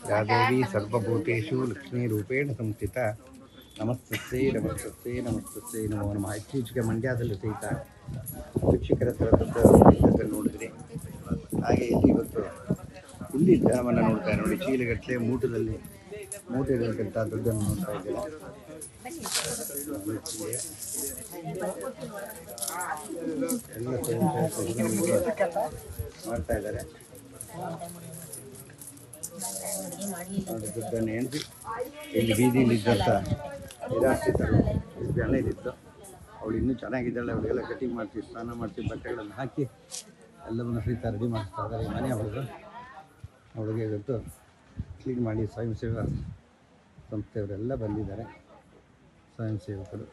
या देवी सर्वभूतेषु लक्ष्मीरूपेण संस्थिता ನಮಸ್ತಸ್ಸೇ ನಮಸ್ತಸ್ಸೇ ನಮಸ್ತಸ್ಸೇ ನಮೋ ನಮಃ. ಇತ್ತೀಚೆಗೆ ಮಂಡ್ಯದಲ್ಲಿ ಸಹಿತ ಶಿಕ್ಷಕರ ತರಗತಿ ನೋಡಿದ್ರಿ. ಹಾಗೆ ಇಲ್ಲಿ ಇವತ್ತು ಇಲ್ಲಿ ಜನವನ್ನು ನೋಡ್ತಾ ನೋಡಿ, ಚೀಲಗಟ್ಟಲೆ ಮೂಟದಲ್ಲಿ ಮೂಟೆ ಇಡತಕ್ಕಂಥ ದುಡ್ಡನ್ನು ನೋಡ್ತಾ ಇದ್ದೀರಾ. ಎಲ್ಲ ಮಾಡ್ತಾ ಇದ್ದಾರೆ. ನೋಡಿ, ದುಡ್ಡನ್ನು ಎಣಿಸಿ ಇಲ್ಲಿ ಬೀದಿಯಲ್ಲಿದ್ದಂಥ ನಿರಾಶ್ರಿತರು ಎಷ್ಟು ಜನ ಇದ್ದಿತ್ತು. ಅವಳು ಇನ್ನೂ ಚೆನ್ನಾಗಿದ್ದಾಳೆ. ಅವಳಿಗೆಲ್ಲ ಕಟಿಂಗ್ ಮಾಡ್ತೀವಿ, ಸ್ನಾನ ಮಾಡ್ತೀವಿ, ಬಟ್ಟೆಗಳನ್ನು ಹಾಕಿ ಎಲ್ಲವನ್ನು ಸಹಿತ ರೆಡಿ ಮಾಡಿಸ್ತಾ ಇದ್ದಾರೆ. ಈ ಮನೆ ಅವಳಿಗೆ ಇವತ್ತು ಕ್ಲೀನ್ ಮಾಡಿ ಸ್ವಯಂ ಸೇವಾ ಸಂಸ್ಥೆಯವರೆಲ್ಲ ಬಂದಿದ್ದಾರೆ. ಸ್ವಯಂ ಸೇವಕರು.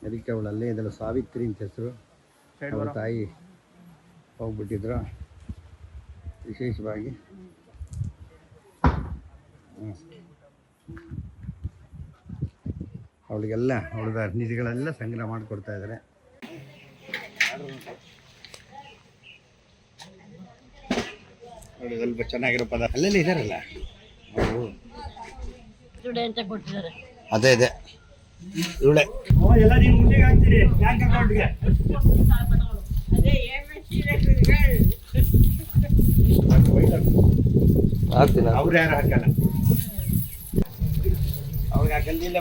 ಅದಕ್ಕೆ ಅವಳು ಅಲ್ಲೇ ಇದ್ದಳು, ಸಾವಿತ್ರಿ ಅಂತ ಹೆಸರು. ಅವಳ ತಾಯಿ ಹೋಗ್ಬಿಟ್ಟಿದ್ರು ವಿಶೇಷವಾಗಿ. ಅವಳಿಗೆಲ್ಲ ಅವಳದ ನಿಧಿಗಳೆಲ್ಲ ಸಂಗ್ರಹ ಮಾಡಿಕೊಡ್ತಾ ಇದ್ದಾರೆ. ಅವಳು ಸ್ವಲ್ಪ ಚೆನ್ನಾಗಿರೋ ಪದ ಅಲ್ಲೆಲ್ಲ ಇದ್ದಾರಲ್ಲ ಅವರು. ಅದೇ ಅದೇ ಇವಳೆ ಹಾಕ್ತೀನಿ. ಅವ್ರು ಯಾರು ಹಾಕಲ್ಲ, ಅವ್ರಿಗೆ ಹಾಕಲ್ದಿಲ್ಲ.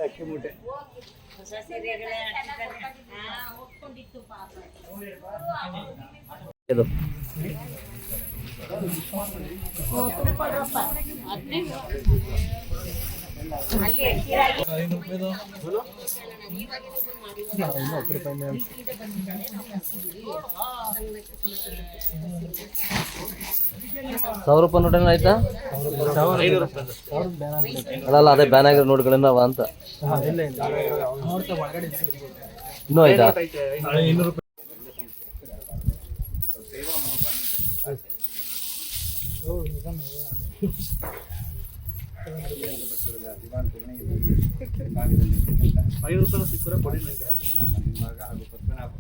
ಅಕ್ಕಿ ಮೂಟೆ ಇದು ₹1,000 ನೋಟೇನ ಆಯ್ತಾ? ಅಲ್ಲ, ಅದೇ ಬ್ಯಾನ್ ಆಗಿರೋ ನೋಟ್ಗಳಿಂದ ಅವ ಅಂತ. ಇನ್ನೂ ಆಯ್ತಾ? ₹5 ಸಿಕ್ಕರೆ ಕೊಡಿ ನನಗೆ. ಹಾಗೂ ಪದ್ಮನಾಭ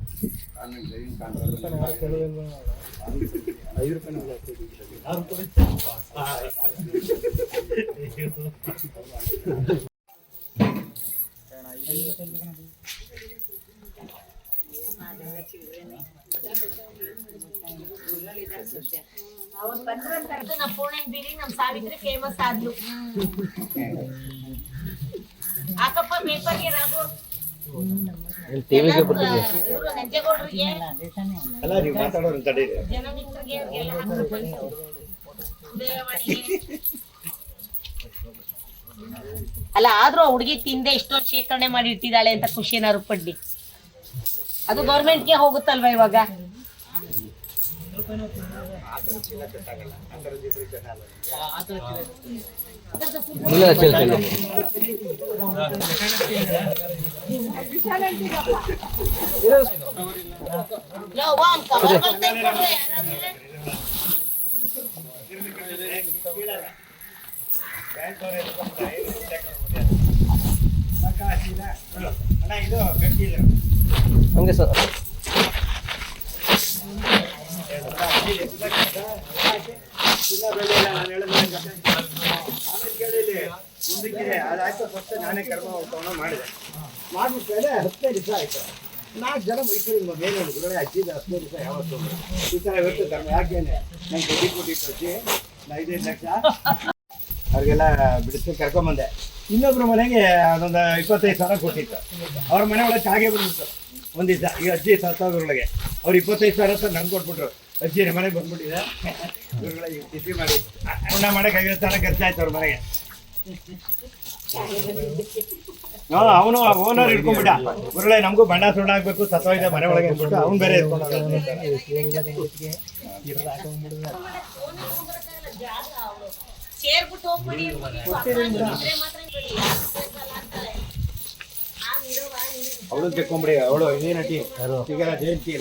ಅವ್ರು ಬಂದ್ರಂತ ನಮ್ಮ ಪೂರ್ಣನ್ ಬೀರಿ ನಮ್ಮ ಸಾವಿತ್ರಿ ಫೇಮಸ್ ಆದ್ಲು. ಹಾಕಪ್ಪ ಪೇಪರ್ಗೆ ರಾಗು ಟಿವಿಗೆ ಬರ್ತಿದೆ. ಇವರು ನಂಜೇಗೌಡರಿಗೆ ಅಲ್ಲ, ನೀವು ಮಾತಾಡೋರು ತಡೀರಿ. ಜನಮಿತ್ರರಿಗೆ ಎಲ್ಲ ಅಲ್ಲ, ಆದ್ರೂ ಹುಡುಗಿ ತಿಂದೆ ಇಷ್ಟೊಂದು ಶೇಖರಣೆ ಮಾಡಿ ಇಟ್ಟಿದ್ದಾಳೆ ಅಂತ ಖುಷಿ ಏನಾರು ಪಡ್ಲಿ. ಅದು ಗೌರ್ಮೆಂಟ್ಗೆ ಹೋಗುತ್ತಲ್ವಾ ಇವಾಗ. ಹಂಗೆ ಸರ್. ನಾನೇ ಕರ್ಮ ಮಾಡಿದೆ. ಮಾಡಿದ್ಮೇಲೆ 15 ದಿವಸ ಆಯ್ತು. 4 ಜನ ಮೈಸೂರಿಂದ ಮೇಲೆ ಗುರುಗಳೇ ಹಚ್ಚಿದ 15 ದಿವಸ ಯಾವತ್ತು ಈ ಥರ ಇವತ್ತು ಧರ್ಮ ಯಾಕೇನೆ ನಂಗೆ ದುಡ್ಡು ಕೊಟ್ಟಿಟ್ಟು ಹಚ್ಚಿ 5-5 ಲಕ್ಷ ಅವ್ರಿಗೆಲ್ಲ ಬಿಡಿಸಿ ಕರ್ಕೊಂಬಂದೆ. ಇನ್ನೊಬ್ರು ಮನೆಗೆ ಅದೊಂದು 25,000 ಕೊಟ್ಟಿತ್ತು. ಅವ್ರ ಮನೆ ಒಳಗೆ ಕಾಗೆ ಬಂದ್ಬಿಟ್ಟು ಒಂದು ದಿವಸ ಈ ಅಜ್ಜಿ ಸತ್ತೋದ್ರೊಳಗೆ ಅವ್ರು 25,000 ನನ್ಗೆ ಕೊಟ್ಬಿಟ್ರು. ಅಜ್ಜಿ ಮನೆಗೆ ಬಂದ್ಬಿಟ್ಟಿದೆ. ಗುರುಗಳಿಗೆ ತಿಥಿ ಮಾಡಿ ಉಂಡ ಮಾಡಕ್ಕೆ 50,000 ಖರ್ಚಾಯ್ತು ಅವ್ರ ಮನೆಗೆ. ಅವನು ಓನರ್ ಇಟ್ಕೊಂಡ್ಬಿಟ್ಟ. ಗುರುಗಳೇ ನಮಗೂ ಬಣ್ಣ ಸುಣ್ಣ ಹಾಕ್ಬೇಕು, ಸತ್ತೋಯ್ದೆ ಮನೆ ಒಳಗೆ ಅಂದ್ಬಿಟ್ಟು ಅವ್ನು ಬೇರೆ ಅವಳು ತೆಕ್ಕೊಂಬಿಡಿ. ಅವಳು ಇದೇ ನಟಿ ಜಯಂತಿ